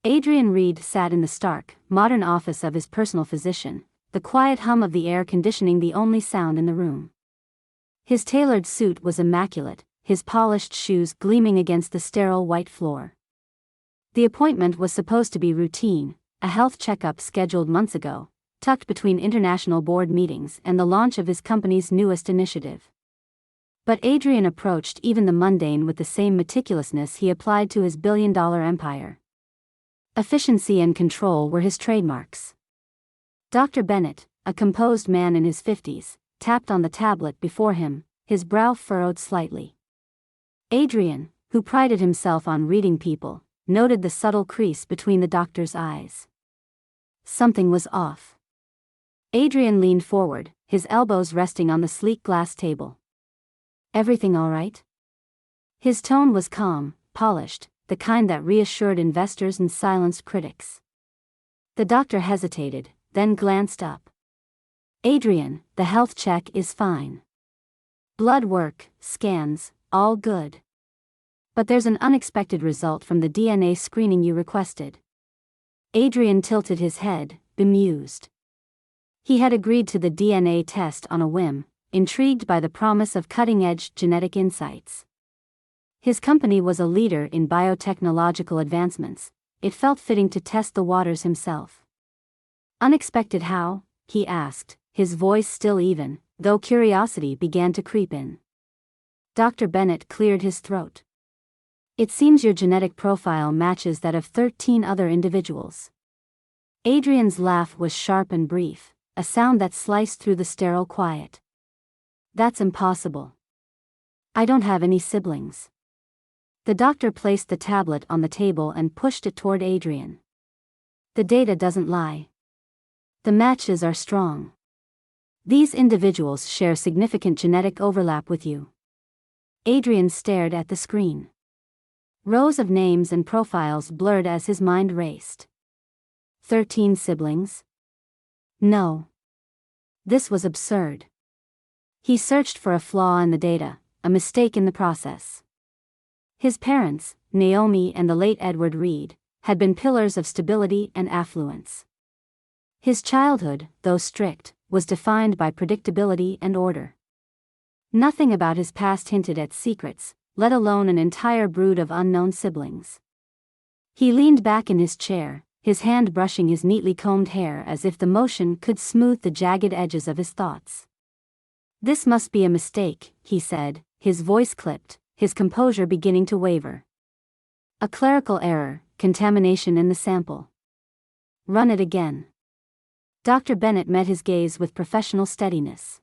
Adrian Reed sat in the stark, modern office of his personal physician, the quiet hum of the air conditioning the only sound in the room. His tailored suit was immaculate, his polished shoes gleaming against the sterile white floor. The appointment was supposed to be routine, a health checkup scheduled months ago, tucked between international board meetings and the launch of his company's newest initiative. But Adrian approached even the mundane with the same meticulousness he applied to his billion-dollar empire. Efficiency and control were his trademarks. Dr. Bennett, a composed man in his 50s, tapped on the tablet before him, his brow furrowed slightly. Adrian, who prided himself on reading people, noted the subtle crease between the doctor's eyes. Something was off. Adrian leaned forward, his elbows resting on the sleek glass table. "Everything all right?" His tone was calm, polished, the kind that reassured investors and silenced critics. The doctor hesitated, then glanced up. "Adrian, the health check is fine. Blood work, scans, all good. But there's an unexpected result from the DNA screening you requested." Adrian tilted his head, bemused. He had agreed to the DNA test on a whim, intrigued by the promise of cutting-edge genetic insights. His company was a leader in biotechnological advancements. It felt fitting to test the waters himself. "Unexpected how?" he asked, his voice still even, though curiosity began to creep in. Dr. Bennett cleared his throat. "It seems your genetic profile matches that of 13 other individuals." Adrian's laugh was sharp and brief, a sound that sliced through the sterile quiet. "That's impossible. I don't have any siblings." The doctor placed the tablet on the table and pushed it toward Adrian. "The data doesn't lie. The matches are strong. These individuals share significant genetic overlap with you." Adrian stared at the screen. Rows of names and profiles blurred as his mind raced. 13 siblings? No. This was absurd. He searched for a flaw in the data, a mistake in the process. His parents, Naomi and the late Edward Reed, had been pillars of stability and affluence. His childhood, though strict, was defined by predictability and order. Nothing about his past hinted at secrets, let alone an entire brood of unknown siblings. He leaned back in his chair, his hand brushing his neatly combed hair as if the motion could smooth the jagged edges of his thoughts. "This must be a mistake," he said, his voice clipped, his composure beginning to waver. "A clerical error, contamination in the sample. Run it again." Dr. Bennett met his gaze with professional steadiness.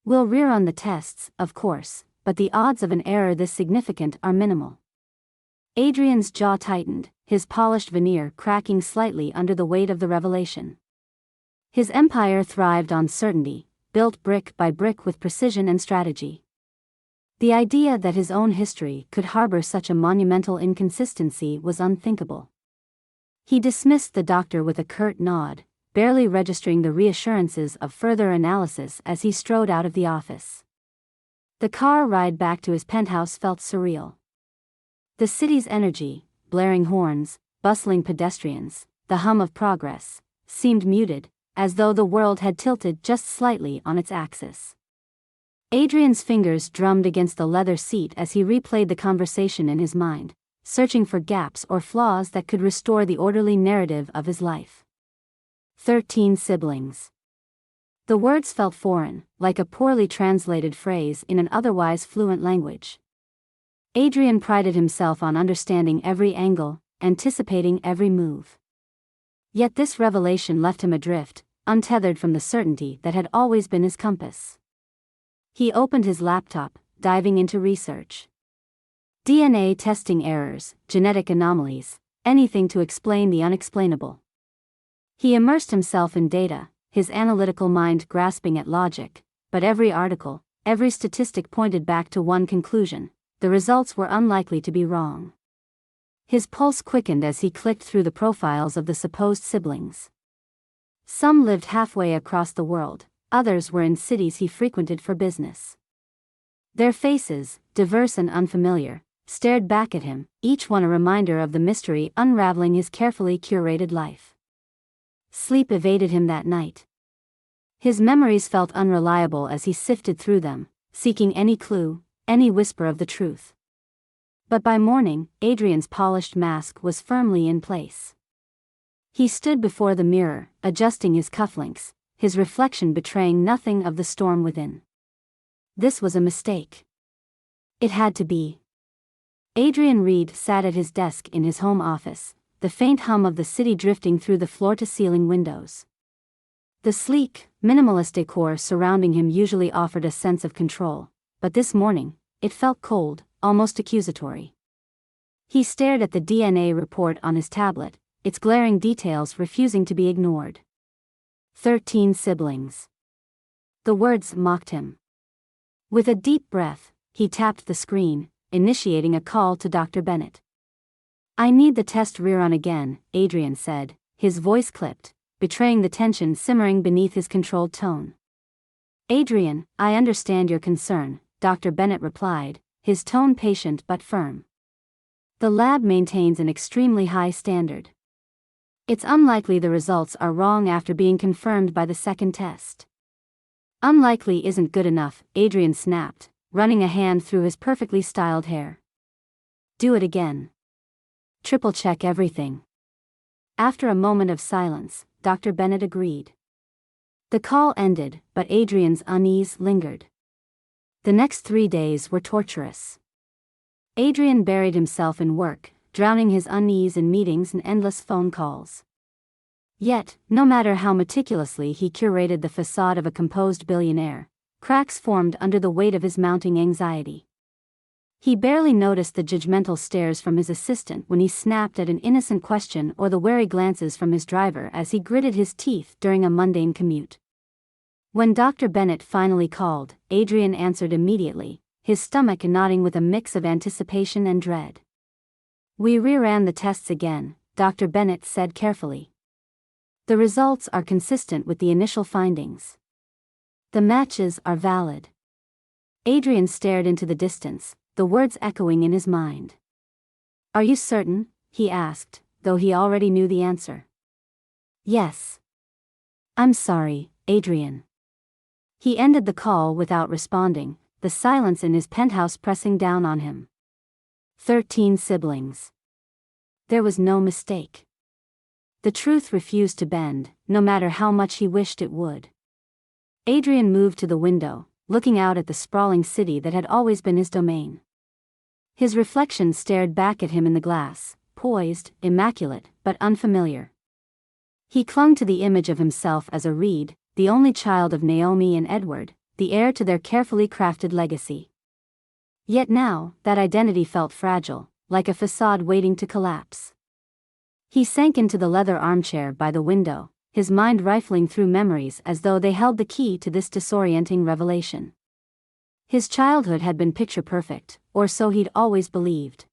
"We'll rerun the tests, of course, but the odds of an error this significant are minimal." Adrian's jaw tightened, his polished veneer cracking slightly under the weight of the revelation. His empire thrived on certainty, built brick by brick with precision and strategy. The idea that his own history could harbor such a monumental inconsistency was unthinkable. He dismissed the doctor with a curt nod, barely registering the reassurances of further analysis as he strode out of the office. The car ride back to his penthouse felt surreal. The city's energy, blaring horns, bustling pedestrians, the hum of progress, seemed muted, as though the world had tilted just slightly on its axis. Adrian's fingers drummed against the leather seat as he replayed the conversation in his mind, searching for gaps or flaws that could restore the orderly narrative of his life. 13 siblings. The words felt foreign, like a poorly translated phrase in an otherwise fluent language. Adrian prided himself on understanding every angle, anticipating every move. Yet this revelation left him adrift, untethered from the certainty that had always been his compass. He opened his laptop, diving into research. DNA testing errors, genetic anomalies, anything to explain the unexplainable. He immersed himself in data, his analytical mind grasping at logic, but every article, every statistic pointed back to one conclusion: the results were unlikely to be wrong. His pulse quickened as he clicked through the profiles of the supposed siblings. Some lived halfway across the world, others were in cities he frequented for business. Their faces, diverse and unfamiliar, stared back at him, each one a reminder of the mystery unraveling his carefully curated life. Sleep evaded him that night. His memories felt unreliable as he sifted through them, seeking any clue, any whisper of the truth. But by morning, Adrian's polished mask was firmly in place. He stood before the mirror, adjusting his cufflinks, his reflection betraying nothing of the storm within. This was a mistake. It had to be. Adrian Reed sat at his desk in his home office, the faint hum of the city drifting through the floor-to-ceiling windows. The sleek, minimalist decor surrounding him usually offered a sense of control, but this morning, it felt cold, almost accusatory. He stared at the DNA report on his tablet, its glaring details refusing to be ignored. 13 siblings. The words mocked him. With a deep breath, he tapped the screen, initiating a call to Dr. Bennett. "I need the test rerun again," Adrian said, his voice clipped, betraying the tension simmering beneath his controlled tone. "Adrian, I understand your concern," Dr. Bennett replied, his tone patient but firm. "The lab maintains an extremely high standard. It's unlikely the results are wrong after being confirmed by the second test." "Unlikely isn't good enough," Adrian snapped, running a hand through his perfectly styled hair. "Do it again. Triple-check everything." After a moment of silence, Dr. Bennett agreed. The call ended, but Adrian's unease lingered. The next 3 days were torturous. Adrian buried himself in work, drowning his unease in meetings and endless phone calls. Yet, no matter how meticulously he curated the facade of a composed billionaire, cracks formed under the weight of his mounting anxiety. He barely noticed the judgmental stares from his assistant when he snapped at an innocent question or the wary glances from his driver as he gritted his teeth during a mundane commute. When Dr. Bennett finally called, Adrian answered immediately, his stomach knotting with a mix of anticipation and dread. "We reran the tests again," Dr. Bennett said carefully. "The results are consistent with the initial findings. The matches are valid." Adrian stared into the distance, the words echoing in his mind. "Are you certain?" he asked, though he already knew the answer. "Yes." "I'm sorry, Adrian." He ended the call without responding, the silence in his penthouse pressing down on him. 13 siblings. There was no mistake. The truth refused to bend, no matter how much he wished it would. Adrian moved to the window, looking out at the sprawling city that had always been his domain. His reflection stared back at him in the glass, poised, immaculate, but unfamiliar. He clung to the image of himself as a Reed, the only child of Naomi and Edward, the heir to their carefully crafted legacy. Yet now, that identity felt fragile, like a facade waiting to collapse. He sank into the leather armchair by the window, his mind rifling through memories as though they held the key to this disorienting revelation. His childhood had been picture-perfect, or so he'd always believed.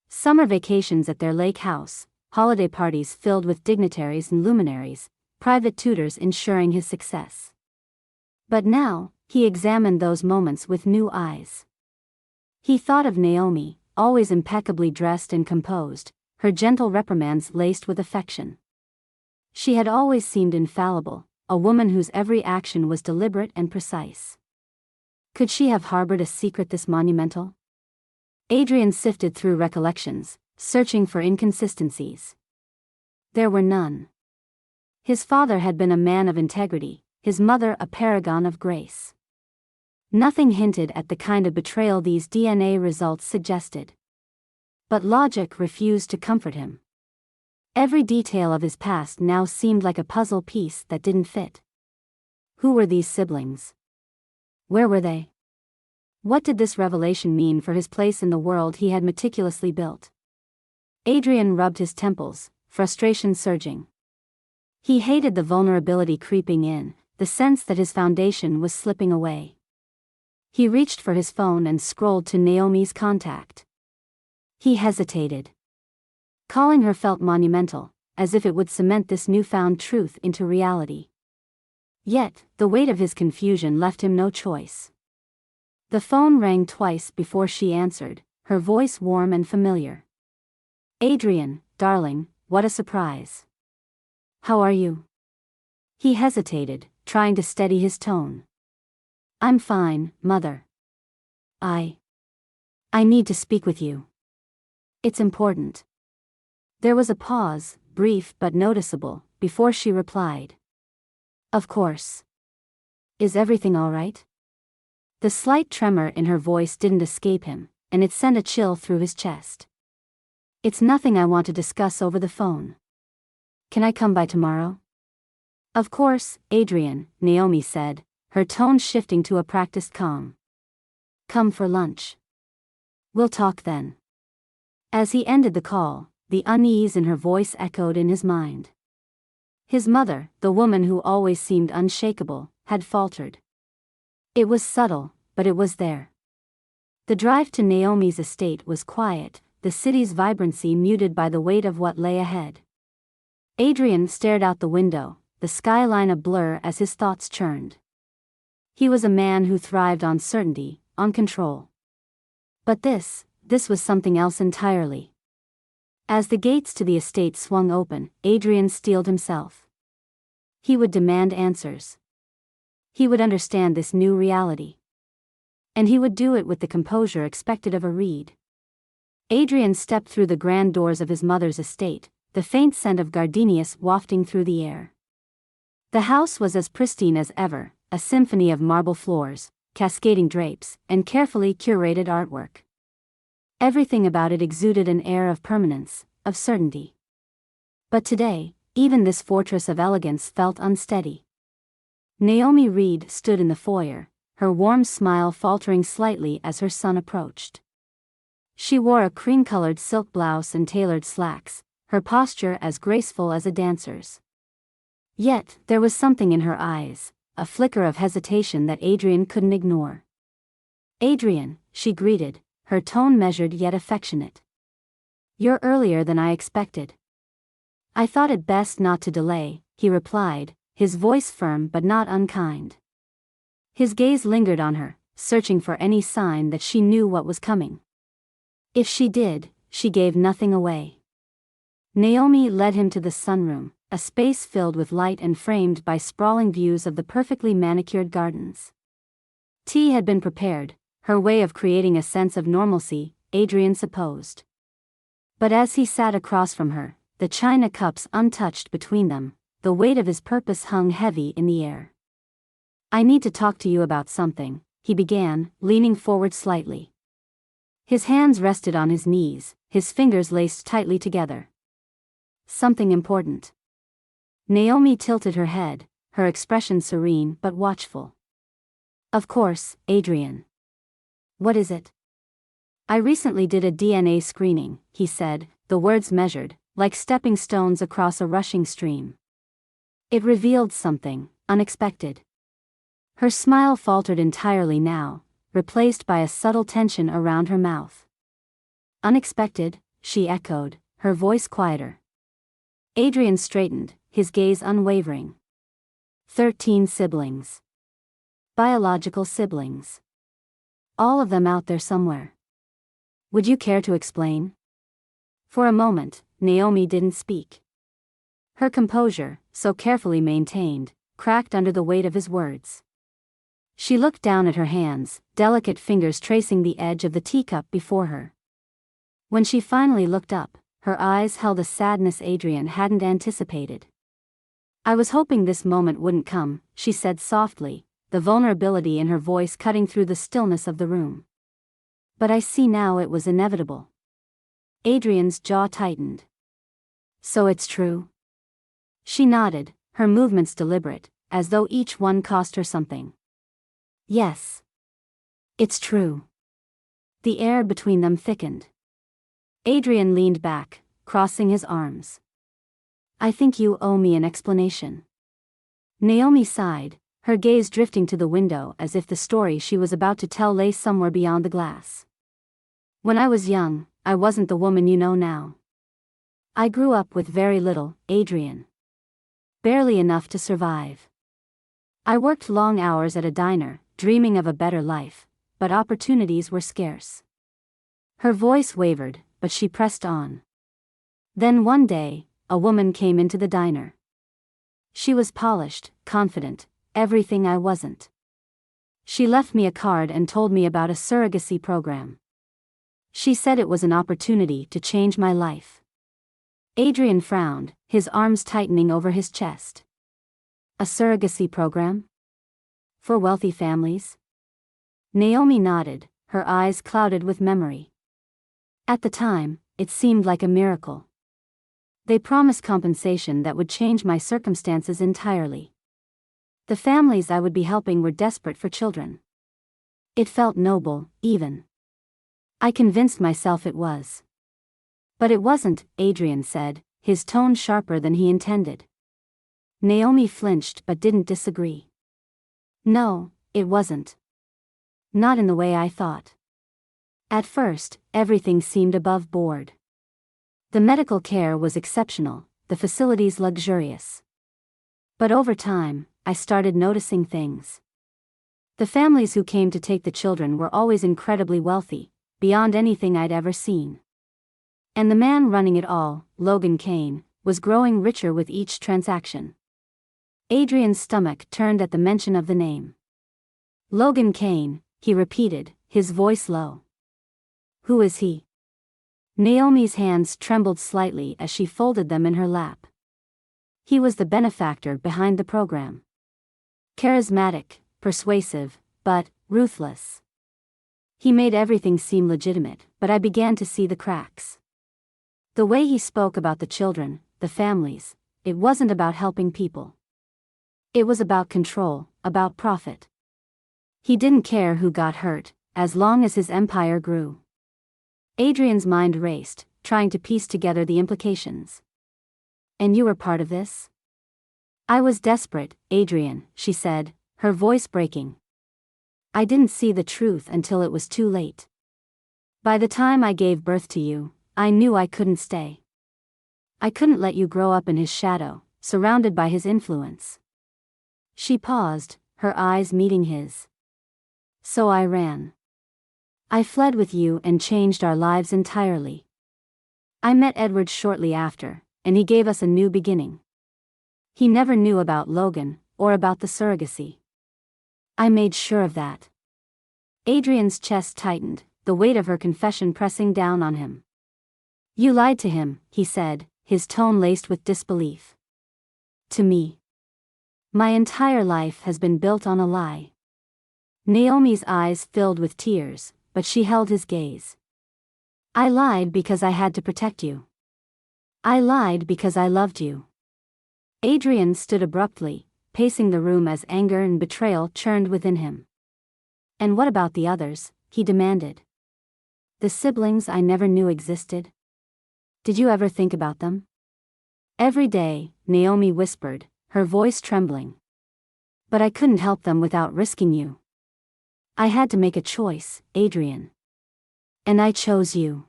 Summer vacations at their lake house, holiday parties filled with dignitaries and luminaries, private tutors ensuring his success. But now, he examined those moments with new eyes. He thought of Naomi, always impeccably dressed and composed, her gentle reprimands laced with affection. She had always seemed infallible, a woman whose every action was deliberate and precise. Could she have harbored a secret this monumental? Adrian sifted through recollections, searching for inconsistencies. There were none. His father had been a man of integrity, his mother a paragon of grace. Nothing hinted at the kind of betrayal these DNA results suggested. But logic refused to comfort him. Every detail of his past now seemed like a puzzle piece that didn't fit. Who were these siblings? Where were they? What did this revelation mean for his place in the world he had meticulously built? Adrian rubbed his temples, frustration surging. He hated the vulnerability creeping in, the sense that his foundation was slipping away. He reached for his phone and scrolled to Naomi's contact. He hesitated. Calling her felt monumental, as if it would cement this newfound truth into reality. Yet, the weight of his confusion left him no choice. The phone rang twice before she answered, her voice warm and familiar. "Adrian, darling, what a surprise. How are you?" He hesitated, trying to steady his tone. "I'm fine, Mother. I need to speak with you. It's important." There was a pause, brief but noticeable, before she replied. "Of course. Is everything all right?" The slight tremor in her voice didn't escape him, and it sent a chill through his chest. "It's nothing I want to discuss over the phone. Can I come by tomorrow?" "Of course, Adrian," Naomi said, her tone shifting to a practiced calm. "Come for lunch. We'll talk then." As he ended the call, the unease in her voice echoed in his mind. His mother, the woman who always seemed unshakable, had faltered. It was subtle, but it was there. The drive to Naomi's estate was quiet, the city's vibrancy muted by the weight of what lay ahead. Adrian stared out the window, the skyline a blur as his thoughts churned. He was a man who thrived on certainty, on control. But this was something else entirely. As the gates to the estate swung open, Adrian steeled himself. He would demand answers. He would understand this new reality. And he would do it with the composure expected of a reed. Adrian stepped through the grand doors of his mother's estate, the faint scent of gardenias wafting through the air. The house was as pristine as ever, a symphony of marble floors, cascading drapes, and carefully curated artwork. Everything about it exuded an air of permanence, of certainty. But today, even this fortress of elegance felt unsteady. Naomi Reed stood in the foyer, her warm smile faltering slightly as her son approached. She wore a cream-colored silk blouse and tailored slacks, her posture as graceful as a dancer's. Yet, there was something in her eyes, a flicker of hesitation that Adrian couldn't ignore. "Adrian," she greeted, her tone measured yet affectionate. "You're earlier than I expected." "I thought it best not to delay," he replied, his voice firm but not unkind. His gaze lingered on her, searching for any sign that she knew what was coming. If she did, she gave nothing away. Naomi led him to the sunroom, a space filled with light and framed by sprawling views of the perfectly manicured gardens. Tea had been prepared, her way of creating a sense of normalcy, Adrian supposed. But as he sat across from her, the china cups untouched between them, the weight of his purpose hung heavy in the air. "I need to talk to you about something," he began, leaning forward slightly. His hands rested on his knees, his fingers laced tightly together. "Something important." Naomi tilted her head, her expression serene but watchful. "Of course, Adrian. What is it?" "I recently did a DNA screening," he said, the words measured, like stepping stones across a rushing stream. "It revealed something unexpected." Her smile faltered entirely now, replaced by a subtle tension around her mouth. "Unexpected," she echoed, her voice quieter. Adrian straightened, his gaze unwavering. 13 siblings. Biological siblings. All of them out there somewhere. Would you care to explain? For a moment, Naomi didn't speak. Her composure, so carefully maintained, cracked under the weight of his words. She looked down at her hands, delicate fingers tracing the edge of the teacup before her. When she finally looked up, her eyes held a sadness Adrian hadn't anticipated. "I was hoping this moment wouldn't come," she said softly, the vulnerability in her voice cutting through the stillness of the room. "But I see now it was inevitable." Adrian's jaw tightened. "So it's true?" She nodded, her movements deliberate, as though each one cost her something. "Yes. It's true." The air between them thickened. Adrian leaned back, crossing his arms. "I think you owe me an explanation." Naomi sighed, her gaze drifting to the window as if the story she was about to tell lay somewhere beyond the glass. "When I was young, I wasn't the woman you know now. I grew up with very little, Adrian. Barely enough to survive. I worked long hours at a diner, dreaming of a better life, but opportunities were scarce. Her voice wavered, but she pressed on. Then one day, a woman came into the diner. She was polished, confident, everything I wasn't. She left me a card and told me about a surrogacy program. She said it was an opportunity to change my life. Adrian frowned, his arms tightening over his chest. A surrogacy program? For wealthy families? Naomi nodded, her eyes clouded with memory. At the time, it seemed like a miracle. They promised compensation that would change my circumstances entirely. The families I would be helping were desperate for children. It felt noble, even. I convinced myself it was. But it wasn't, Adrian said, his tone sharper than he intended. Naomi flinched but didn't disagree. No, it wasn't. Not in the way I thought. At first, everything seemed above board. The medical care was exceptional, the facilities luxurious. But over time, I started noticing things. The families who came to take the children were always incredibly wealthy, beyond anything I'd ever seen. And the man running it all, Logan Kane, was growing richer with each transaction. Adrian's stomach turned at the mention of the name. Logan Kane, he repeated, his voice low. Who is he? Naomi's hands trembled slightly as she folded them in her lap. He was the benefactor behind the program. Charismatic, persuasive, but ruthless. He made everything seem legitimate, but I began to see the cracks. The way he spoke about the children, the families, it wasn't about helping people. It was about control, about profit. He didn't care who got hurt, as long as his empire grew. Adrian's mind raced, trying to piece together the implications. And you were part of this? I was desperate, Adrian, she said, her voice breaking. I didn't see the truth until it was too late. By the time I gave birth to you, I knew I couldn't stay. I couldn't let you grow up in his shadow, surrounded by his influence. She paused, her eyes meeting his. So I ran. I fled with you and changed our lives entirely. I met Edward shortly after, and he gave us a new beginning. He never knew about Logan, or about the surrogacy. I made sure of that. Adrian's chest tightened, the weight of her confession pressing down on him. You lied to him, he said, his tone laced with disbelief. To me. My entire life has been built on a lie. Naomi's eyes filled with tears, but she held his gaze. I lied because I had to protect you. I lied because I loved you. Adrian stood abruptly, pacing the room as anger and betrayal churned within him. And what about the others? He demanded. The siblings I never knew existed? Did you ever think about them? Every day, Naomi whispered, her voice trembling. But I couldn't help them without risking you. I had to make a choice, Adrian. And I chose you.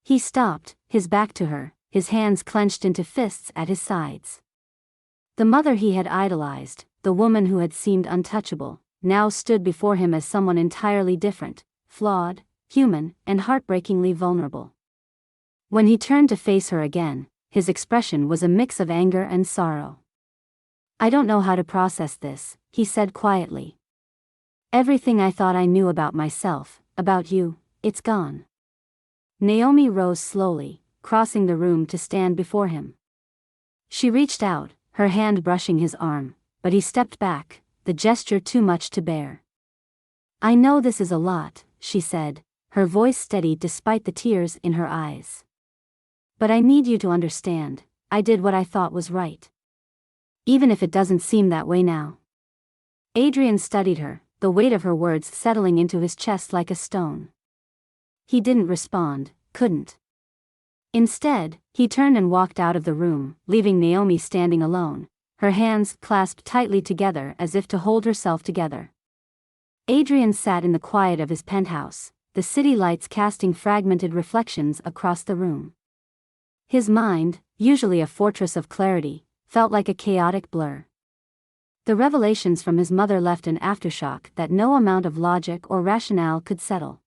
He stopped, his back to her, his hands clenched into fists at his sides. The mother he had idolized, the woman who had seemed untouchable, now stood before him as someone entirely different, flawed, human, and heartbreakingly vulnerable. When he turned to face her again, his expression was a mix of anger and sorrow. I don't know how to process this, he said quietly. Everything I thought I knew about myself, about you, it's gone. Naomi rose slowly, crossing the room to stand before him. She reached out, her hand brushing his arm, but he stepped back, the gesture too much to bear. I know this is a lot, she said, her voice steady despite the tears in her eyes. But I need you to understand, I did what I thought was right. Even if it doesn't seem that way now. Adrian studied her, the weight of her words settling into his chest like a stone. He didn't respond, couldn't. Instead, he turned and walked out of the room, leaving Naomi standing alone, her hands clasped tightly together as if to hold herself together. Adrian sat in the quiet of his penthouse, the city lights casting fragmented reflections across the room. His mind, usually a fortress of clarity, felt like a chaotic blur. The revelations from his mother left an aftershock that no amount of logic or rationale could settle.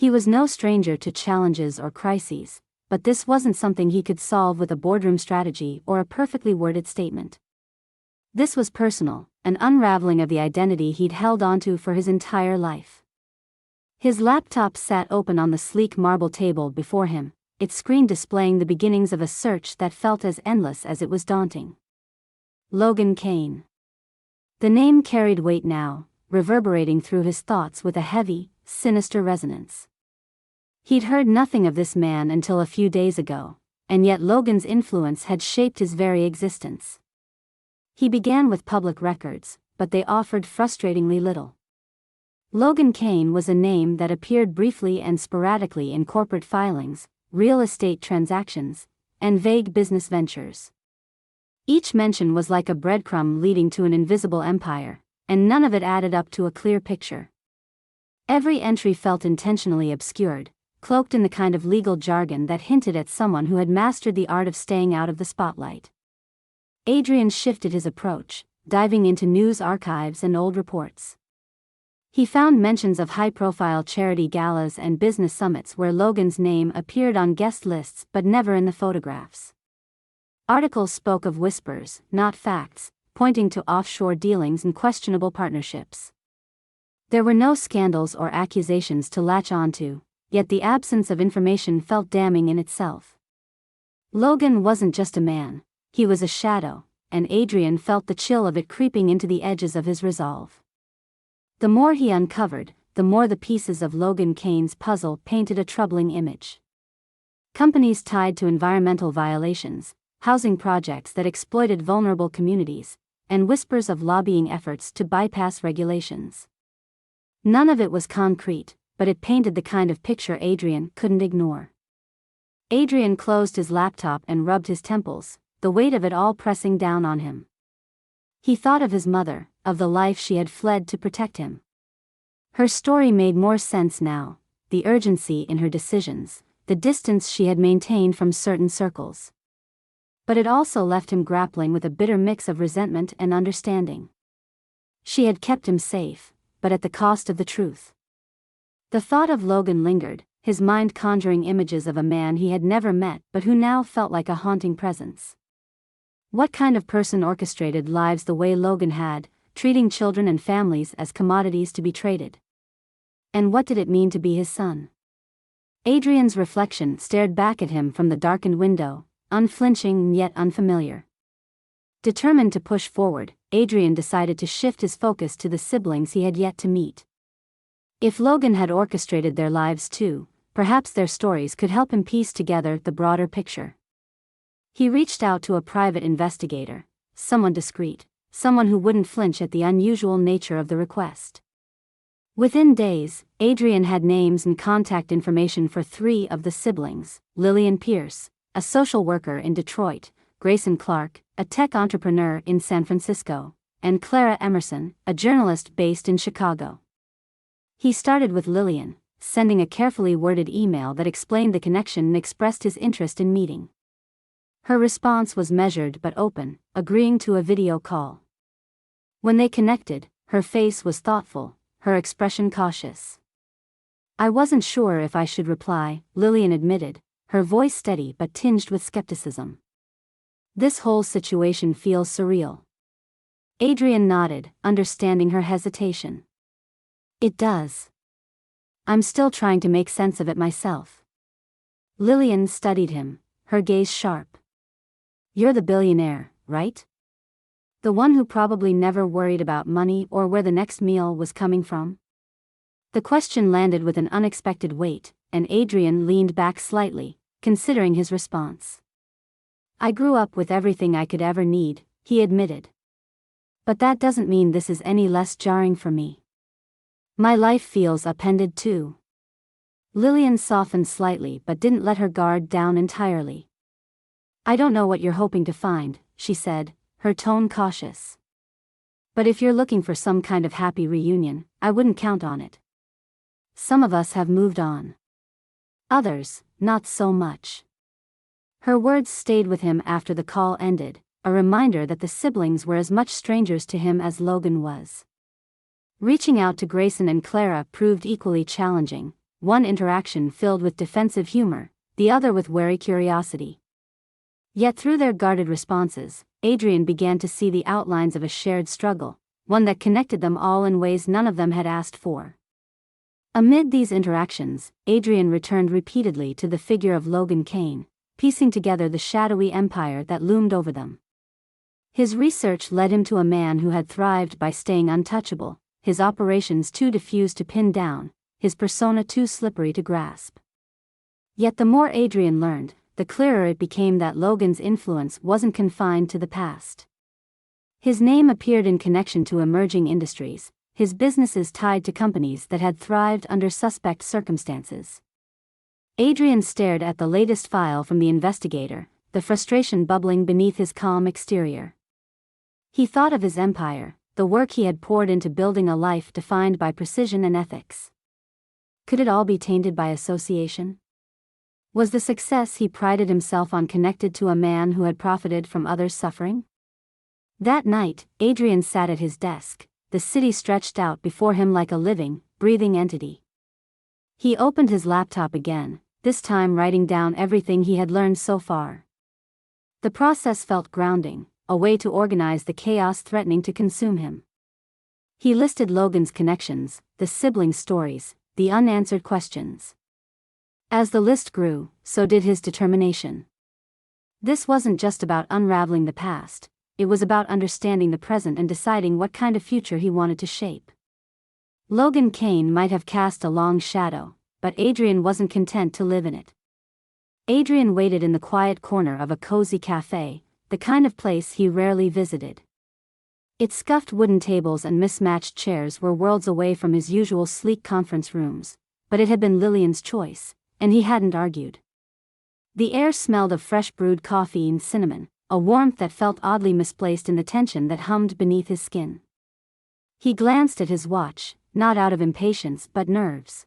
He was no stranger to challenges or crises, but this wasn't something he could solve with a boardroom strategy or a perfectly worded statement. This was personal, an unraveling of the identity he'd held onto for his entire life. His laptop sat open on the sleek marble table before him, its screen displaying the beginnings of a search that felt as endless as it was daunting. Logan Kane. The name carried weight now, reverberating through his thoughts with a heavy, sinister resonance. He'd heard nothing of this man until a few days ago, and yet Logan's influence had shaped his very existence. He began with public records, but they offered frustratingly little. Logan Kane was a name that appeared briefly and sporadically in corporate filings, real estate transactions, and vague business ventures. Each mention was like a breadcrumb leading to an invisible empire, and none of it added up to a clear picture. Every entry felt intentionally obscured, cloaked in the kind of legal jargon that hinted at someone who had mastered the art of staying out of the spotlight. Adrian shifted his approach, diving into news archives and old reports. He found mentions of high-profile charity galas and business summits where Logan's name appeared on guest lists but never in the photographs. Articles spoke of whispers, not facts, pointing to offshore dealings and questionable partnerships. There were no scandals or accusations to latch onto, yet the absence of information felt damning in itself. Logan wasn't just a man, he was a shadow, and Adrian felt the chill of it creeping into the edges of his resolve. The more he uncovered, the more the pieces of Logan Kane's puzzle painted a troubling image. Companies tied to environmental violations, housing projects that exploited vulnerable communities, and whispers of lobbying efforts to bypass regulations. None of it was concrete, but it painted the kind of picture Adrian couldn't ignore. Adrian closed his laptop and rubbed his temples, the weight of it all pressing down on him. He thought of his mother, of the life she had fled to protect him. Her story made more sense now, the urgency in her decisions, the distance she had maintained from certain circles. But it also left him grappling with a bitter mix of resentment and understanding. She had kept him safe, but at the cost of the truth. The thought of Logan lingered, his mind conjuring images of a man he had never met but who now felt like a haunting presence. What kind of person orchestrated lives the way Logan had, treating children and families as commodities to be traded? And what did it mean to be his son? Adrian's reflection stared back at him from the darkened window, unflinching yet unfamiliar. Determined to push forward, Adrian decided to shift his focus to the siblings he had yet to meet. If Logan had orchestrated their lives too, perhaps their stories could help him piece together the broader picture. He reached out to a private investigator, someone discreet, someone who wouldn't flinch at the unusual nature of the request. Within days, Adrian had names and contact information for 3 of the siblings: Lillian Pierce, a social worker in Detroit, Grayson Clark, a tech entrepreneur in San Francisco, and Clara Emerson, a journalist based in Chicago. He started with Lillian, sending a carefully worded email that explained the connection and expressed his interest in meeting. Her response was measured but open, agreeing to a video call. When they connected, her face was thoughtful, her expression cautious. "I wasn't sure if I should reply," Lillian admitted, her voice steady but tinged with skepticism. "This whole situation feels surreal." Adrian nodded, understanding her hesitation. "It does. I'm still trying to make sense of it myself." Lillian studied him, her gaze sharp. "You're the billionaire, right? The one who probably never worried about money or where the next meal was coming from?" The question landed with an unexpected weight, and Adrian leaned back slightly, considering his response. "I grew up with everything I could ever need," he admitted. "But that doesn't mean this is any less jarring for me. My life feels upended too." Lillian softened slightly but didn't let her guard down entirely. "I don't know what you're hoping to find," she said, her tone cautious. "But if you're looking for some kind of happy reunion, I wouldn't count on it. Some of us have moved on. Others, not so much." Her words stayed with him after the call ended, a reminder that the siblings were as much strangers to him as Logan was. Reaching out to Grayson and Clara proved equally challenging, one interaction filled with defensive humor, the other with wary curiosity. Yet through their guarded responses, Adrian began to see the outlines of a shared struggle, one that connected them all in ways none of them had asked for. Amid these interactions, Adrian returned repeatedly to the figure of Logan Kane, piecing together the shadowy empire that loomed over them. His research led him to a man who had thrived by staying untouchable, his operations too diffuse to pin down, his persona too slippery to grasp. Yet the more Adrian learned, the clearer it became that Logan's influence wasn't confined to the past. His name appeared in connection to emerging industries, his businesses tied to companies that had thrived under suspect circumstances. Adrian stared at the latest file from the investigator, the frustration bubbling beneath his calm exterior. He thought of his empire, the work he had poured into building a life defined by precision and ethics. Could it all be tainted by association? Was the success he prided himself on connected to a man who had profited from others' suffering? That night, Adrian sat at his desk, the city stretched out before him like a living, breathing entity. He opened his laptop again, this time writing down everything he had learned so far. The process felt grounding, a way to organize the chaos threatening to consume him. He listed Logan's connections, the sibling stories, the unanswered questions. As the list grew, so did his determination. This wasn't just about unraveling the past, it was about understanding the present and deciding what kind of future he wanted to shape. Logan Kane might have cast a long shadow, but Adrian wasn't content to live in it. Adrian waited in the quiet corner of a cozy cafe, the kind of place he rarely visited. Its scuffed wooden tables and mismatched chairs were worlds away from his usual sleek conference rooms, but it had been Lillian's choice, and he hadn't argued. The air smelled of fresh brewed coffee and cinnamon, a warmth that felt oddly misplaced in the tension that hummed beneath his skin. He glanced at his watch, not out of impatience but nerves.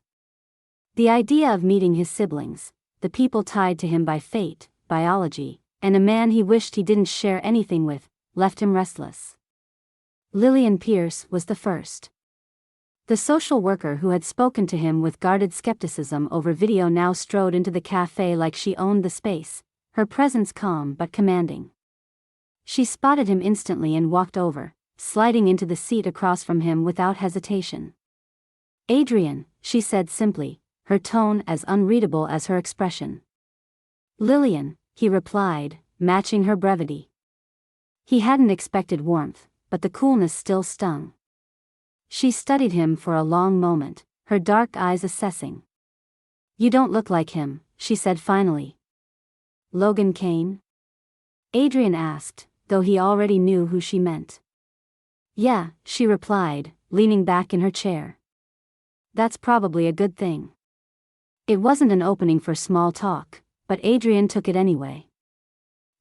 The idea of meeting his siblings, the people tied to him by fate, biology, and a man he wished he didn't share anything with, left him restless. Lillian Pierce was the first. The social worker who had spoken to him with guarded skepticism over video now strode into the cafe like she owned the space, her presence calm but commanding. She spotted him instantly and walked over, sliding into the seat across from him without hesitation. "Adrian," she said simply, her tone as unreadable as her expression. "Lillian," he replied, matching her brevity. He hadn't expected warmth, but the coolness still stung. She studied him for a long moment, her dark eyes assessing. "You don't look like him," she said finally. "Logan Kane?" Adrian asked, though he already knew who she meant. "Yeah," she replied, leaning back in her chair. "That's probably a good thing." It wasn't an opening for small talk, but Adrian took it anyway.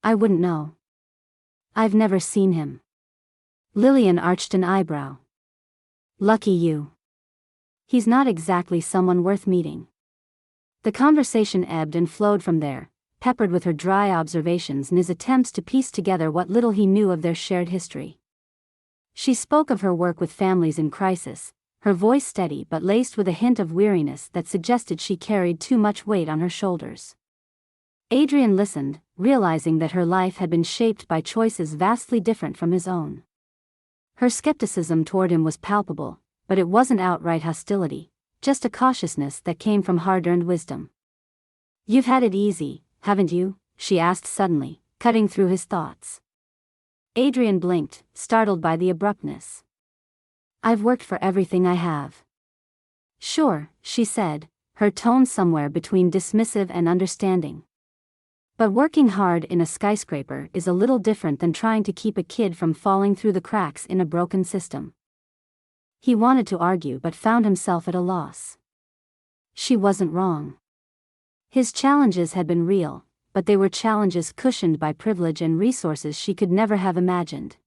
"I wouldn't know. I've never seen him." Lillian arched an eyebrow. "Lucky you. He's not exactly someone worth meeting." The conversation ebbed and flowed from there, peppered with her dry observations and his attempts to piece together what little he knew of their shared history. She spoke of her work with families in crisis, her voice steady but laced with a hint of weariness that suggested she carried too much weight on her shoulders. Adrian listened, realizing that her life had been shaped by choices vastly different from his own. Her skepticism toward him was palpable, but it wasn't outright hostility, just a cautiousness that came from hard-earned wisdom. "You've had it easy, haven't you?" she asked suddenly, cutting through his thoughts. Adrian blinked, startled by the abruptness. "I've worked for everything I have." "Sure," she said, her tone somewhere between dismissive and understanding. "But working hard in a skyscraper is a little different than trying to keep a kid from falling through the cracks in a broken system." He wanted to argue but found himself at a loss. She wasn't wrong. His challenges had been real, but they were challenges cushioned by privilege and resources she could never have imagined.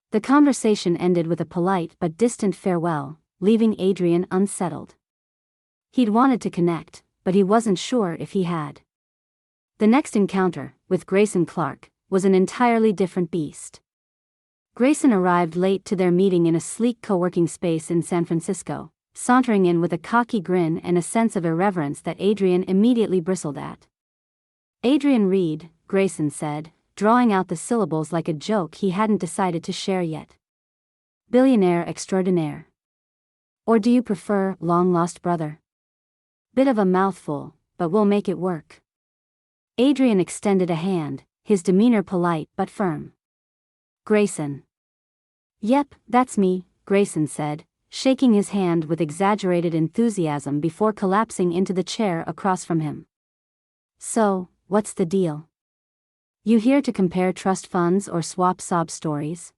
The conversation ended with a polite but distant farewell, leaving Adrian unsettled. He'd wanted to connect, but he wasn't sure if he had. The next encounter, with Grayson Clark, was an entirely different beast. Grayson arrived late to their meeting in a sleek co-working space in San Francisco, sauntering in with a cocky grin and a sense of irreverence that Adrian immediately bristled at. "Adrian Reed," Grayson said, drawing out the syllables like a joke he hadn't decided to share yet. "Billionaire extraordinaire. Or do you prefer long-lost brother? Bit of a mouthful, but we'll make it work." Adrian extended a hand, his demeanor polite but firm. "Grayson." "Yep, that's me," Grayson said, shaking his hand with exaggerated enthusiasm before collapsing into the chair across from him. "So, what's the deal? You here to compare trust funds or swap sob stories?"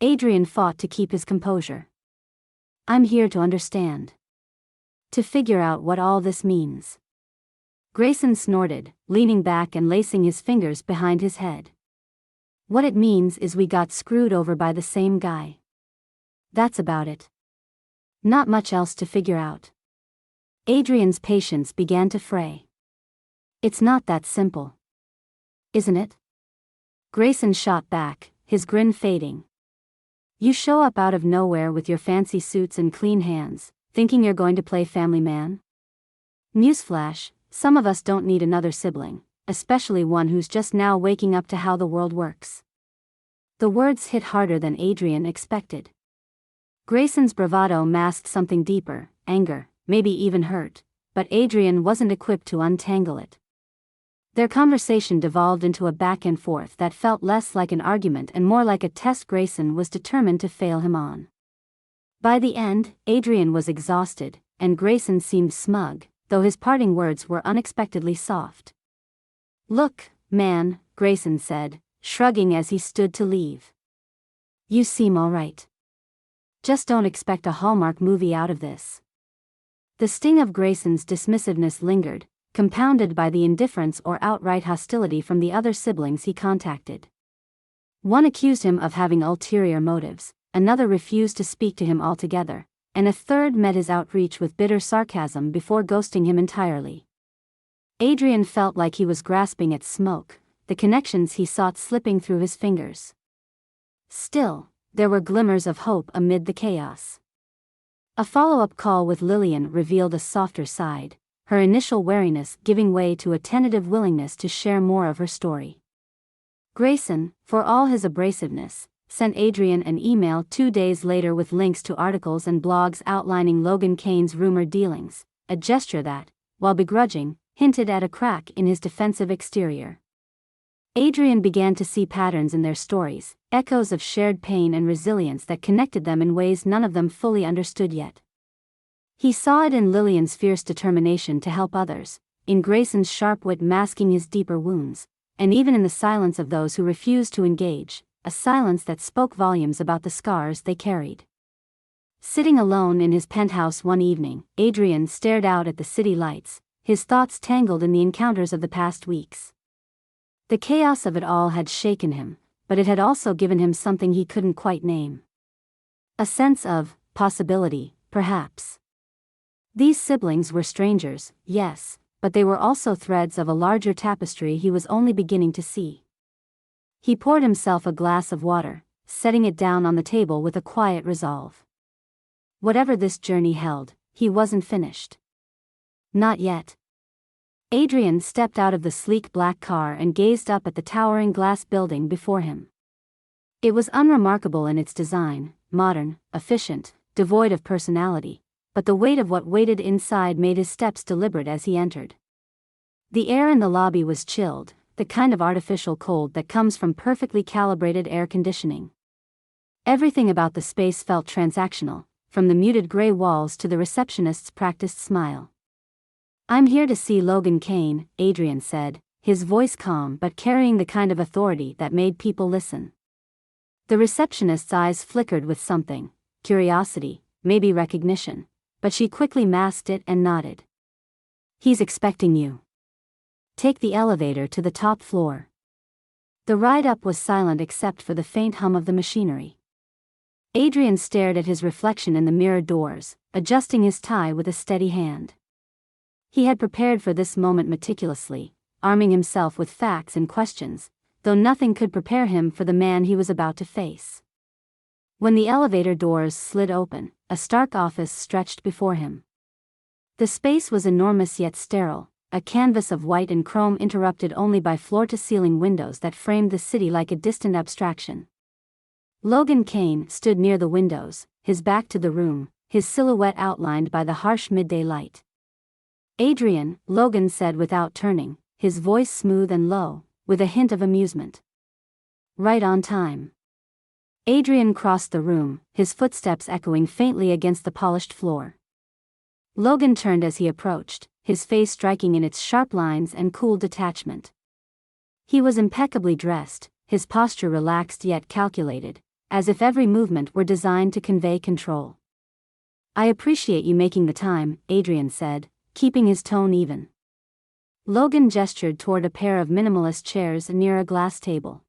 Adrian fought to keep his composure. "I'm here to understand. To figure out what all this means." Grayson snorted, leaning back and lacing his fingers behind his head. "What it means is we got screwed over by the same guy. That's about it. Not much else to figure out." Adrian's patience began to fray. "It's not that simple. Isn't it?" Grayson shot back, his grin fading. "You show up out of nowhere with your fancy suits and clean hands, thinking you're going to play family man? Newsflash, some of us don't need another sibling, especially one who's just now waking up to how the world works." The words hit harder than Adrian expected. Grayson's bravado masked something deeper, anger, maybe even hurt, but Adrian wasn't equipped to untangle it. Their conversation devolved into a back and forth that felt less like an argument and more like a test Grayson was determined to fail him on. By the end, Adrian was exhausted, and Grayson seemed smug, though his parting words were unexpectedly soft. "Look, man," Grayson said, shrugging as he stood to leave. "You seem all right. Just don't expect a Hallmark movie out of this." The sting of Grayson's dismissiveness lingered, compounded by the indifference or outright hostility from the other siblings he contacted. One accused him of having ulterior motives, another refused to speak to him altogether, and a third met his outreach with bitter sarcasm before ghosting him entirely. Adrian felt like he was grasping at smoke, the connections he sought slipping through his fingers. Still, there were glimmers of hope amid the chaos. A follow-up call with Lillian revealed a softer side, her initial wariness giving way to a tentative willingness to share more of her story. Grayson, for all his abrasiveness, sent Adrian an email 2 days later with links to articles and blogs outlining Logan Kane's rumored dealings, a gesture that, while begrudging, hinted at a crack in his defensive exterior. Adrian began to see patterns in their stories, echoes of shared pain and resilience that connected them in ways none of them fully understood yet. He saw it in Lillian's fierce determination to help others, in Grayson's sharp wit masking his deeper wounds, and even in the silence of those who refused to engage, a silence that spoke volumes about the scars they carried. Sitting alone in his penthouse one evening, Adrian stared out at the city lights, his thoughts tangled in the encounters of the past weeks. The chaos of it all had shaken him, but it had also given him something he couldn't quite name. A sense of possibility, perhaps. These siblings were strangers, yes, but they were also threads of a larger tapestry he was only beginning to see. He poured himself a glass of water, setting it down on the table with a quiet resolve. Whatever this journey held, he wasn't finished. Not yet. Adrian stepped out of the sleek black car and gazed up at the towering glass building before him. It was unremarkable in its design, modern, efficient, devoid of personality, but the weight of what waited inside made his steps deliberate as he entered. The air in the lobby was chilled, the kind of artificial cold that comes from perfectly calibrated air conditioning. Everything about the space felt transactional, from the muted gray walls to the receptionist's practiced smile. "I'm here to see Logan Kane," Adrian said, his voice calm but carrying the kind of authority that made people listen. The receptionist's eyes flickered with something, curiosity, maybe recognition, but she quickly masked it and nodded. "He's expecting you. Take the elevator to the top floor." The ride up was silent except for the faint hum of the machinery. Adrian stared at his reflection in the mirror doors, adjusting his tie with a steady hand. He had prepared for this moment meticulously, arming himself with facts and questions, though nothing could prepare him for the man he was about to face. When the elevator doors slid open, a stark office stretched before him. The space was enormous yet sterile, a canvas of white and chrome interrupted only by floor-to-ceiling windows that framed the city like a distant abstraction. Logan Kane stood near the windows, his back to the room, his silhouette outlined by the harsh midday light. "Adrian," Logan said without turning, his voice smooth and low, with a hint of amusement. "Right on time." Adrian crossed the room, his footsteps echoing faintly against the polished floor. Logan turned as he approached, his face striking in its sharp lines and cool detachment. He was impeccably dressed, his posture relaxed yet calculated, as if every movement were designed to convey control. "I appreciate you making the time," Adrian said, keeping his tone even. Logan gestured toward a pair of minimalist chairs near a glass table.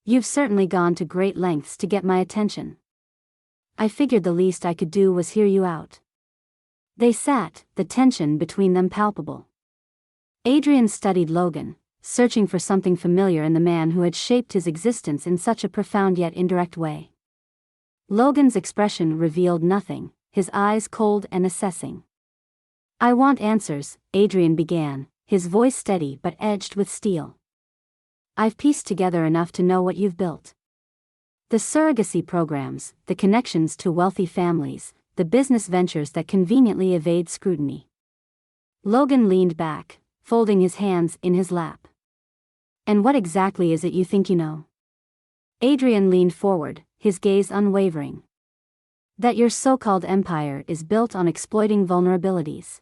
"You've certainly gone to great lengths to get my attention. I figured the least I could do was hear you out." They sat, the tension between them palpable. Adrian studied Logan, searching for something familiar in the man who had shaped his existence in such a profound yet indirect way. Logan's expression revealed nothing, his eyes cold and assessing. "I want answers," Adrian began, his voice steady but edged with steel. "I've pieced together enough to know what you've built. The surrogacy programs, the connections to wealthy families, the business ventures that conveniently evade scrutiny." Logan leaned back, folding his hands in his lap. "And what exactly is it you think you know?" Adrian leaned forward, his gaze unwavering. "That your so-called empire is built on exploiting vulnerabilities.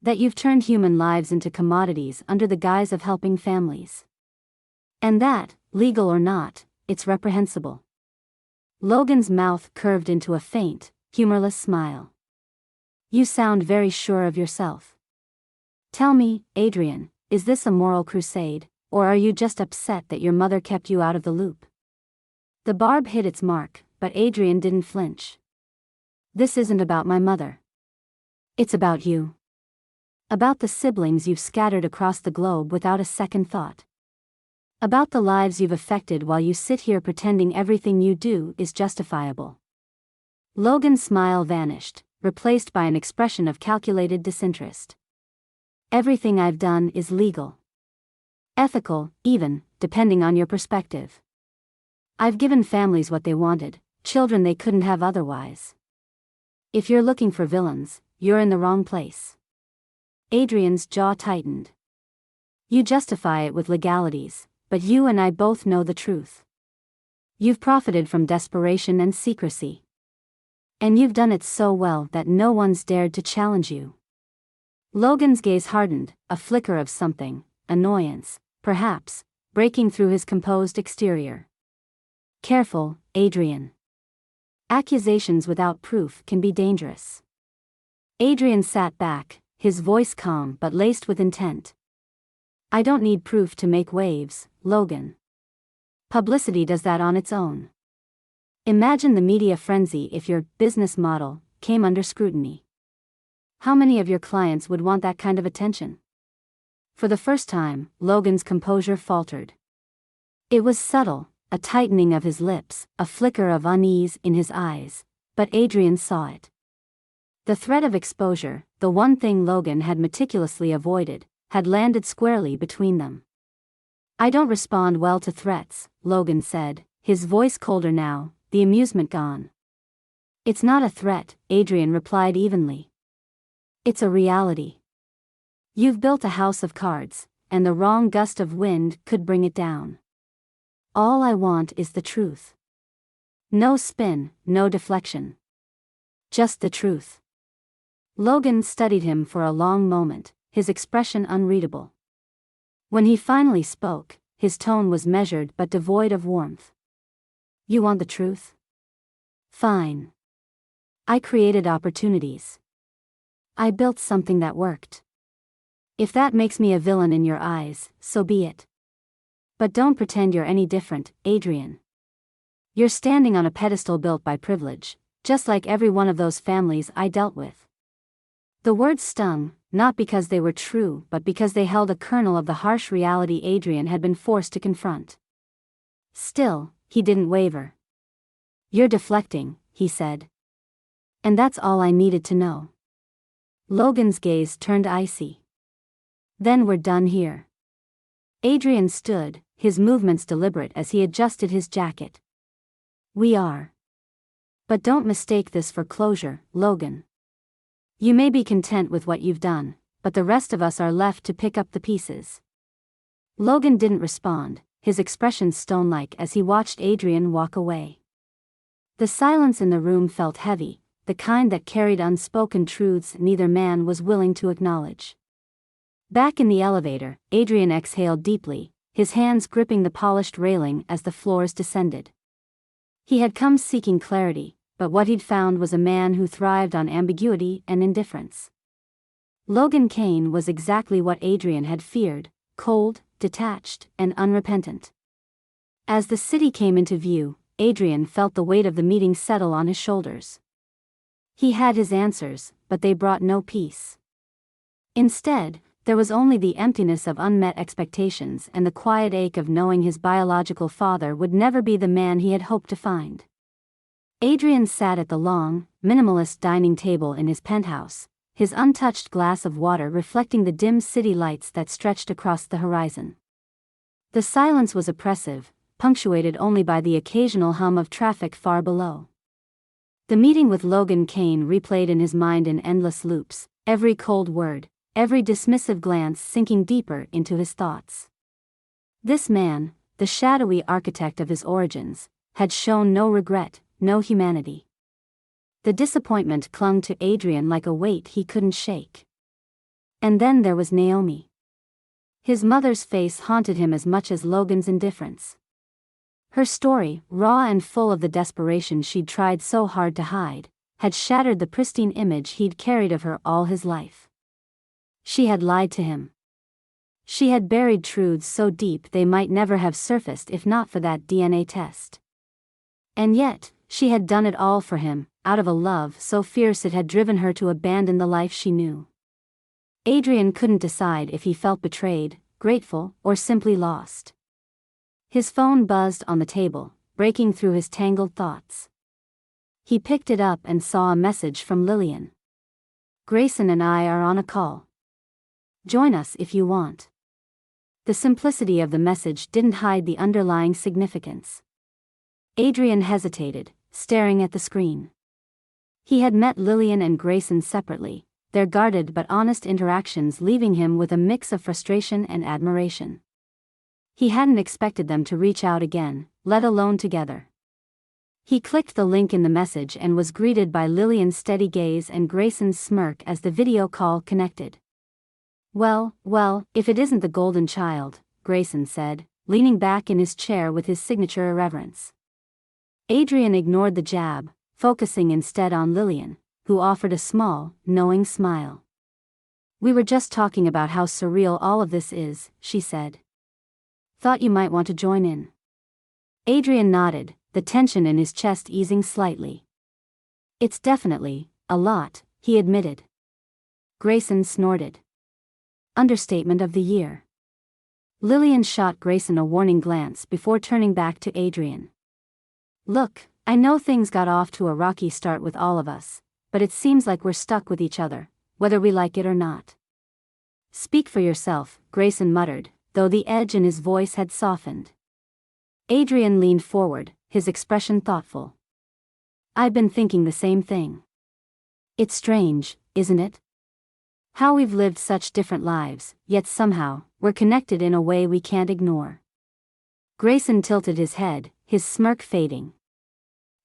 That you've turned human lives into commodities under the guise of helping families. And that, legal or not, it's reprehensible." Logan's mouth curved into a faint, humorless smile. "You sound very sure of yourself. Tell me, Adrian, is this a moral crusade, or are you just upset that your mother kept you out of the loop?" The barb hit its mark, but Adrian didn't flinch. "This isn't about my mother. It's about you. About the siblings you've scattered across the globe without a second thought. About the lives you've affected while you sit here pretending everything you do is justifiable." Logan's smile vanished, replaced by an expression of calculated disinterest. "Everything I've done is legal. Ethical, even, depending on your perspective. I've given families what they wanted, children they couldn't have otherwise. If you're looking for villains, you're in the wrong place." Adrian's jaw tightened. "You justify it with legalities, but you and I both know the truth. You've profited from desperation and secrecy. And you've done it so well that no one's dared to challenge you." Logan's gaze hardened, a flicker of something, annoyance, perhaps, breaking through his composed exterior. "Careful, Adrian. Accusations without proof can be dangerous." Adrian sat back, his voice calm but laced with intent. "I don't need proof to make waves, Logan. Publicity does that on its own. Imagine the media frenzy if your business model came under scrutiny. How many of your clients would want that kind of attention?" For the first time, Logan's composure faltered. It was subtle, a tightening of his lips, a flicker of unease in his eyes, but Adrian saw it. The threat of exposure, the one thing Logan had meticulously avoided, had landed squarely between them. "I don't respond well to threats," Logan said, his voice colder now, the amusement gone. "It's not a threat," Adrian replied evenly. "It's a reality. You've built a house of cards, and the wrong gust of wind could bring it down. All I want is the truth. No spin, no deflection. Just the truth." Logan studied him for a long moment, his expression unreadable. When he finally spoke, his tone was measured but devoid of warmth. "You want the truth? Fine. I created opportunities. I built something that worked. If that makes me a villain in your eyes, so be it. But don't pretend you're any different, Adrian. You're standing on a pedestal built by privilege, just like every one of those families I dealt with." The words stung, not because they were true but because they held a kernel of the harsh reality Adrian had been forced to confront. Still, he didn't waver. You're deflecting, he said. And that's all I needed to know. Logan's gaze turned icy. Then we're done here. Adrian stood, his movements deliberate as he adjusted his jacket. We are. But don't mistake this for closure, Logan. You may be content with what you've done, but the rest of us are left to pick up the pieces. Logan didn't respond, his expression stone-like as he watched Adrian walk away. The silence in the room felt heavy, the kind that carried unspoken truths neither man was willing to acknowledge. Back in the elevator, Adrian exhaled deeply, his hands gripping the polished railing as the floors descended. He had come seeking clarity, but what he'd found was a man who thrived on ambiguity and indifference. Logan Kane was exactly what Adrian had feared, cold, detached, and unrepentant. As the city came into view, Adrian felt the weight of the meeting settle on his shoulders. He had his answers, but they brought no peace. Instead, there was only the emptiness of unmet expectations and the quiet ache of knowing his biological father would never be the man he had hoped to find. Adrian sat at the long, minimalist dining table in his penthouse, his untouched glass of water reflecting the dim city lights that stretched across the horizon. The silence was oppressive, punctuated only by the occasional hum of traffic far below. The meeting with Logan Kane replayed in his mind in endless loops, every cold word, every dismissive glance sinking deeper into his thoughts. This man, the shadowy architect of his origins, had shown no regret, no humanity. The disappointment clung to Adrian like a weight he couldn't shake. And then there was Naomi. His mother's face haunted him as much as Logan's indifference. Her story, raw and full of the desperation she'd tried so hard to hide, had shattered the pristine image he'd carried of her all his life. She had lied to him. She had buried truths so deep they might never have surfaced if not for that DNA test. And yet, she had done it all for him, out of a love so fierce it had driven her to abandon the life she knew. Adrian couldn't decide if he felt betrayed, grateful, or simply lost. His phone buzzed on the table, breaking through his tangled thoughts. He picked it up and saw a message from Lillian. Grayson and I are on a call. Join us if you want. The simplicity of the message didn't hide the underlying significance. Adrian hesitated, staring at the screen. He had met Lillian and Grayson separately, their guarded but honest interactions leaving him with a mix of frustration and admiration. He hadn't expected them to reach out again, let alone together. He clicked the link in the message and was greeted by Lillian's steady gaze and Grayson's smirk as the video call connected. Well, if it isn't the golden child, Grayson said, leaning back in his chair with his signature irreverence. Adrian ignored the jab, focusing instead on Lillian, who offered a small, knowing smile. We were just talking about how surreal all of this is, she said. Thought you might want to join in. Adrian nodded, the tension in his chest easing slightly. It's definitely a lot, he admitted. Grayson snorted. Understatement of the year. Lillian shot Grayson a warning glance before turning back to Adrian. Look, I know things got off to a rocky start with all of us, but it seems like we're stuck with each other, whether we like it or not. Speak for yourself, Grayson muttered, though the edge in his voice had softened. Adrian leaned forward, his expression thoughtful. I've been thinking the same thing. It's strange, isn't it? How we've lived such different lives, yet somehow, we're connected in a way we can't ignore. Grayson tilted his head, his smirk fading.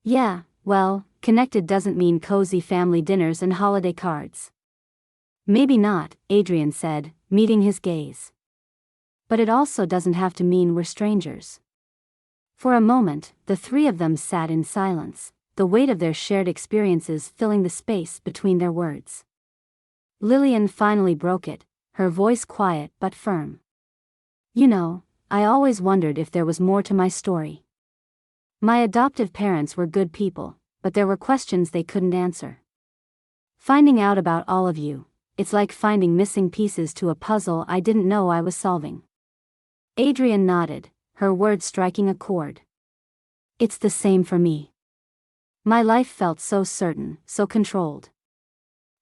Yeah, well, connected doesn't mean cozy family dinners and holiday cards. Maybe not, Adrian said, meeting his gaze. But it also doesn't have to mean we're strangers. For a moment, the three of them sat in silence, the weight of their shared experiences filling the space between their words. Lillian finally broke it, her voice quiet but firm. You know, I always wondered if there was more to my story. My adoptive parents were good people, but there were questions they couldn't answer. Finding out about all of you, it's like finding missing pieces to a puzzle I didn't know I was solving. Adrian nodded, her words striking a chord. It's the same for me. My life felt so certain, so controlled.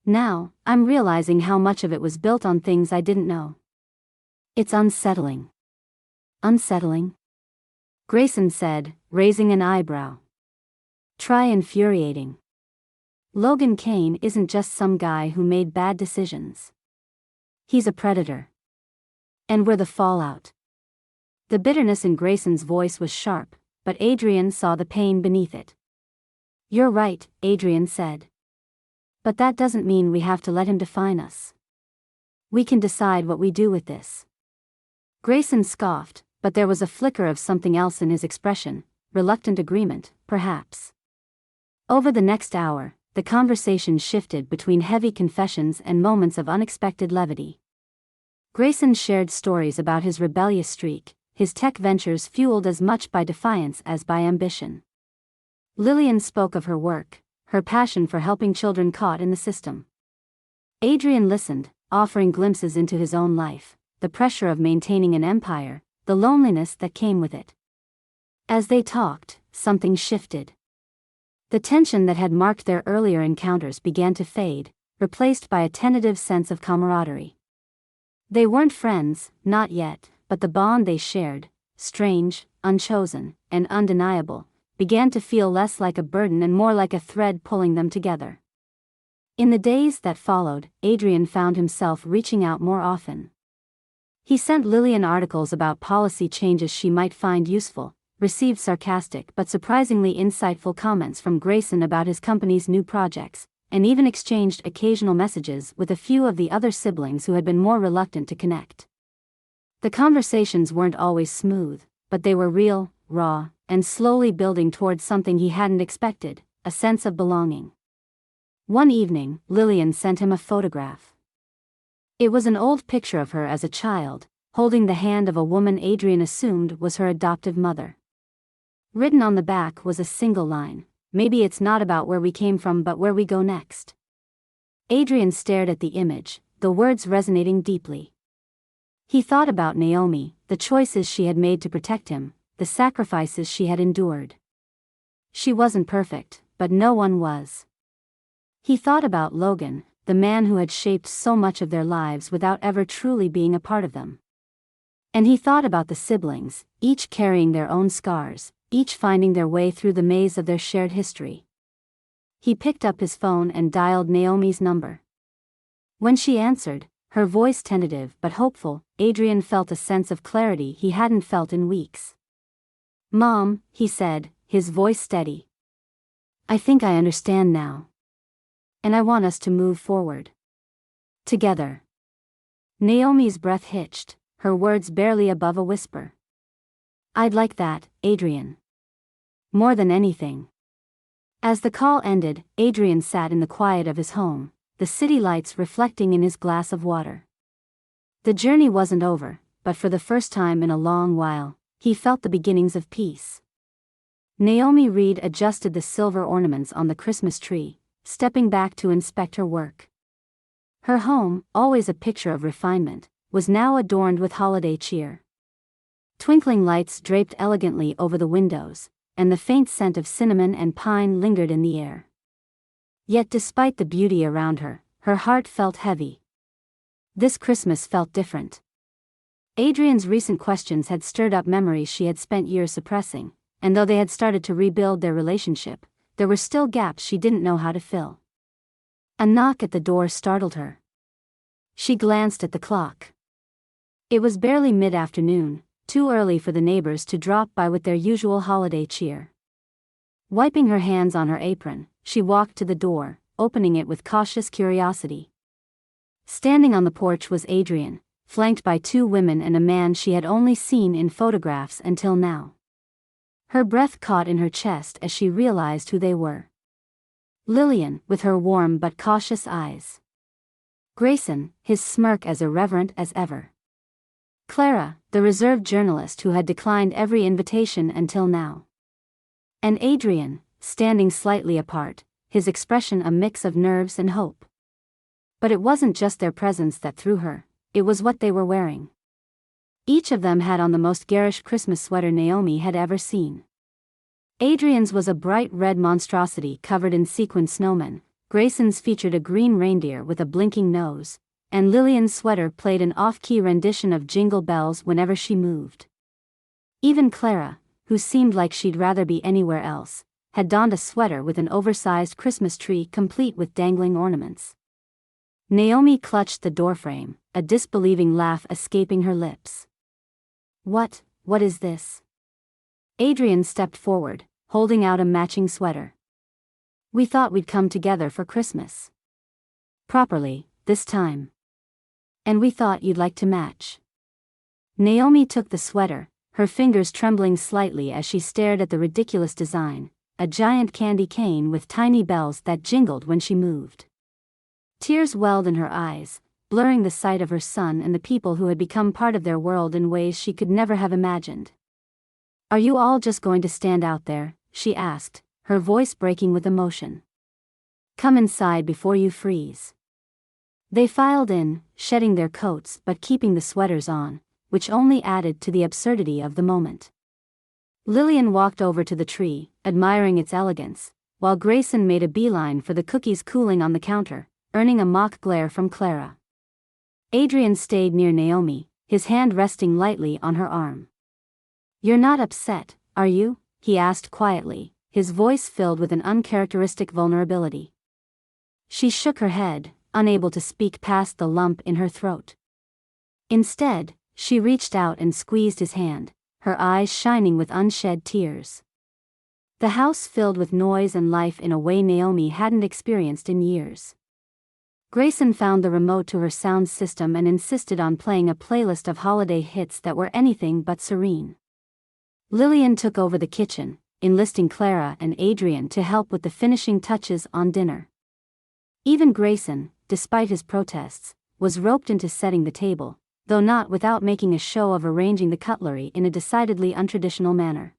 Now, I'm realizing how much of it was built on things I didn't know. It's unsettling. Unsettling? Grayson said, raising an eyebrow. Try infuriating. Logan Kane isn't just some guy who made bad decisions. He's a predator. And we're the fallout. The bitterness in Grayson's voice was sharp, but Adrian saw the pain beneath it. You're right, Adrian said. But that doesn't mean we have to let him define us. We can decide what we do with this. Grayson scoffed, but there was a flicker of something else in his expression, reluctant agreement, perhaps. Over the next hour, the conversation shifted between heavy confessions and moments of unexpected levity. Grayson shared stories about his rebellious streak, his tech ventures fueled as much by defiance as by ambition. Lillian spoke of her work, her passion for helping children caught in the system. Adrian listened, offering glimpses into his own life, the pressure of maintaining an empire, the loneliness that came with it. As they talked, something shifted. The tension that had marked their earlier encounters began to fade, replaced by a tentative sense of camaraderie. They weren't friends, not yet, but the bond they shared, strange, unchosen, and undeniable, began to feel less like a burden and more like a thread pulling them together. In the days that followed, Adrian found himself reaching out more often. He sent Lillian articles about policy changes she might find useful, received sarcastic but surprisingly insightful comments from Grayson about his company's new projects, and even exchanged occasional messages with a few of the other siblings who had been more reluctant to connect. The conversations weren't always smooth, but they were real, raw, and slowly building towards something he hadn't expected, a sense of belonging. One evening, Lillian sent him a photograph. It was an old picture of her as a child, holding the hand of a woman Adrian assumed was her adoptive mother. Written on the back was a single line, "Maybe it's not about where we came from but where we go next." Adrian stared at the image, the words resonating deeply. He thought about Naomi, the choices she had made to protect him, the sacrifices she had endured. She wasn't perfect, but no one was. He thought about Logan, the man who had shaped so much of their lives without ever truly being a part of them. And he thought about the siblings, each carrying their own scars, each finding their way through the maze of their shared history. He picked up his phone and dialed Naomi's number. When she answered, her voice tentative but hopeful, Adrian felt a sense of clarity he hadn't felt in weeks. "Mom," he said, his voice steady. "I think I understand now. And I want us to move forward. Together." Naomi's breath hitched, her words barely above a whisper. "I'd like that, Adrian. More than anything." As the call ended, Adrian sat in the quiet of his home, the city lights reflecting in his glass of water. The journey wasn't over, but for the first time in a long while, he felt the beginnings of peace. Naomi Reed adjusted the silver ornaments on the Christmas tree, stepping back to inspect her work. Her home, always a picture of refinement, was now adorned with holiday cheer. Twinkling lights draped elegantly over the windows, and the faint scent of cinnamon and pine lingered in the air. Yet despite the beauty around her, her heart felt heavy. This Christmas felt different. Adrian's recent questions had stirred up memories she had spent years suppressing, and though they had started to rebuild their relationship, there were still gaps she didn't know how to fill. A knock at the door startled her. She glanced at the clock. It was barely mid-afternoon, too early for the neighbors to drop by with their usual holiday cheer. Wiping her hands on her apron, she walked to the door, opening it with cautious curiosity. Standing on the porch was Adrian, flanked by two women and a man she had only seen in photographs until now. Her breath caught in her chest as she realized who they were. Lillian, with her warm but cautious eyes. Grayson, his smirk as irreverent as ever. Clara, the reserved journalist who had declined every invitation until now. And Adrian, standing slightly apart, his expression a mix of nerves and hope. But it wasn't just their presence that threw her, it was what they were wearing. Each of them had on the most garish Christmas sweater Naomi had ever seen. Adrian's was a bright red monstrosity covered in sequined snowmen, Grayson's featured a green reindeer with a blinking nose, and Lillian's sweater played an off-key rendition of Jingle Bells whenever she moved. Even Clara, who seemed like she'd rather be anywhere else, had donned a sweater with an oversized Christmas tree complete with dangling ornaments. Naomi clutched the doorframe, a disbelieving laugh escaping her lips. What is this?" Adrian stepped forward, holding out a matching sweater. "We thought we'd come together for Christmas. Properly, this time. And we thought you'd like to match." Naomi took the sweater, her fingers trembling slightly as she stared at the ridiculous design, a giant candy cane with tiny bells that jingled when she moved. Tears welled in her eyes, blurring the sight of her son and the people who had become part of their world in ways she could never have imagined. "Are you all just going to stand out there?" she asked, her voice breaking with emotion. "Come inside before you freeze." They filed in, shedding their coats but keeping the sweaters on, which only added to the absurdity of the moment. Lillian walked over to the tree, admiring its elegance, while Grayson made a beeline for the cookies cooling on the counter, earning a mock glare from Clara. Adrian stayed near Naomi, his hand resting lightly on her arm. "You're not upset, are you?" he asked quietly, his voice filled with an uncharacteristic vulnerability. She shook her head, unable to speak past the lump in her throat. Instead, she reached out and squeezed his hand, her eyes shining with unshed tears. The house filled with noise and life in a way Naomi hadn't experienced in years. Grayson found the remote to her sound system and insisted on playing a playlist of holiday hits that were anything but serene. Lillian took over the kitchen, enlisting Clara and Adrian to help with the finishing touches on dinner. Even Grayson, despite his protests, was roped into setting the table, though not without making a show of arranging the cutlery in a decidedly untraditional manner.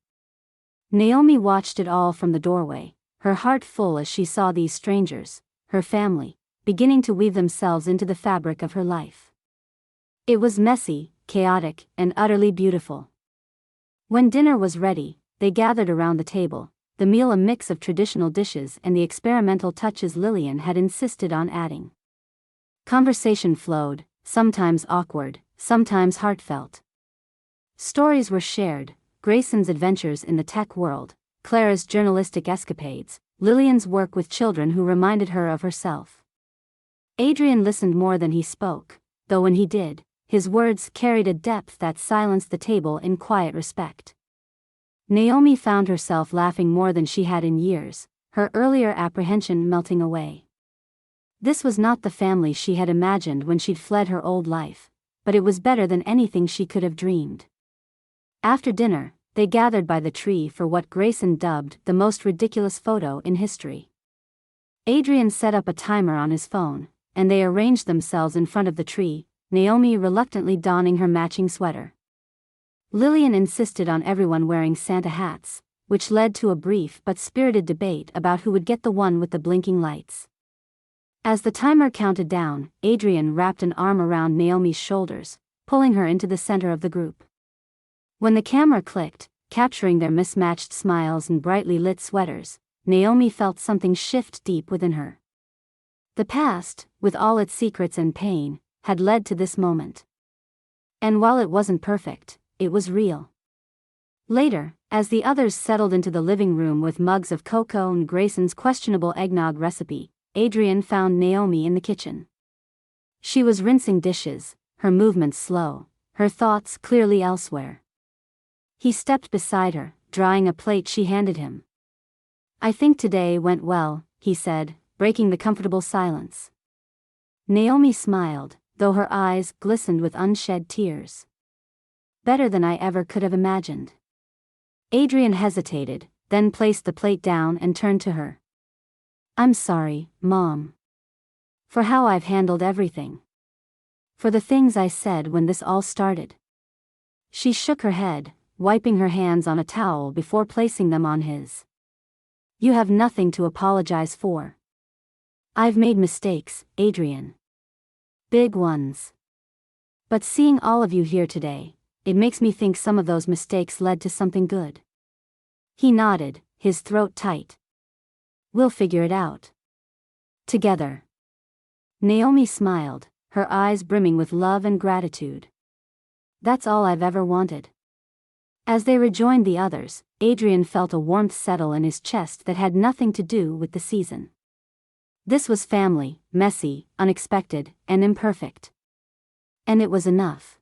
Naomi watched it all from the doorway, her heart full as she saw these strangers, her family, beginning to weave themselves into the fabric of her life. It was messy, chaotic, and utterly beautiful. When dinner was ready, they gathered around the table, the meal a mix of traditional dishes and the experimental touches Lillian had insisted on adding. Conversation flowed, sometimes awkward, sometimes heartfelt. Stories were shared, Grayson's adventures in the tech world, Clara's journalistic escapades, Lillian's work with children who reminded her of herself. Adrian listened more than he spoke, though when he did, his words carried a depth that silenced the table in quiet respect. Naomi found herself laughing more than she had in years, her earlier apprehension melting away. This was not the family she had imagined when she'd fled her old life, but it was better than anything she could have dreamed. After dinner, they gathered by the tree for what Grayson dubbed the most ridiculous photo in history. Adrian set up a timer on his phone, and they arranged themselves in front of the tree, Naomi reluctantly donning her matching sweater. Lillian insisted on everyone wearing Santa hats, which led to a brief but spirited debate about who would get the one with the blinking lights. As the timer counted down, Adrian wrapped an arm around Naomi's shoulders, pulling her into the center of the group. When the camera clicked, capturing their mismatched smiles and brightly lit sweaters, Naomi felt something shift deep within her. The past, with all its secrets and pain, had led to this moment. And while it wasn't perfect, it was real. Later, as the others settled into the living room with mugs of cocoa and Grayson's questionable eggnog recipe, Adrian found Naomi in the kitchen. She was rinsing dishes, her movements slow, her thoughts clearly elsewhere. He stepped beside her, drying a plate she handed him. "I think today went well," he said, breaking the comfortable silence. Naomi smiled, though her eyes glistened with unshed tears. "Better than I ever could have imagined." Adrian hesitated, then placed the plate down and turned to her. "I'm sorry, Mom. For how I've handled everything. For the things I said when this all started." She shook her head, wiping her hands on a towel before placing them on his. "You have nothing to apologize for. I've made mistakes, Adrian. Big ones. But seeing all of you here today, it makes me think some of those mistakes led to something good." He nodded, his throat tight. "We'll figure it out. Together." Naomi smiled, her eyes brimming with love and gratitude. "That's all I've ever wanted." As they rejoined the others, Adrian felt a warmth settle in his chest that had nothing to do with the season. This was family, messy, unexpected, and imperfect. And it was enough.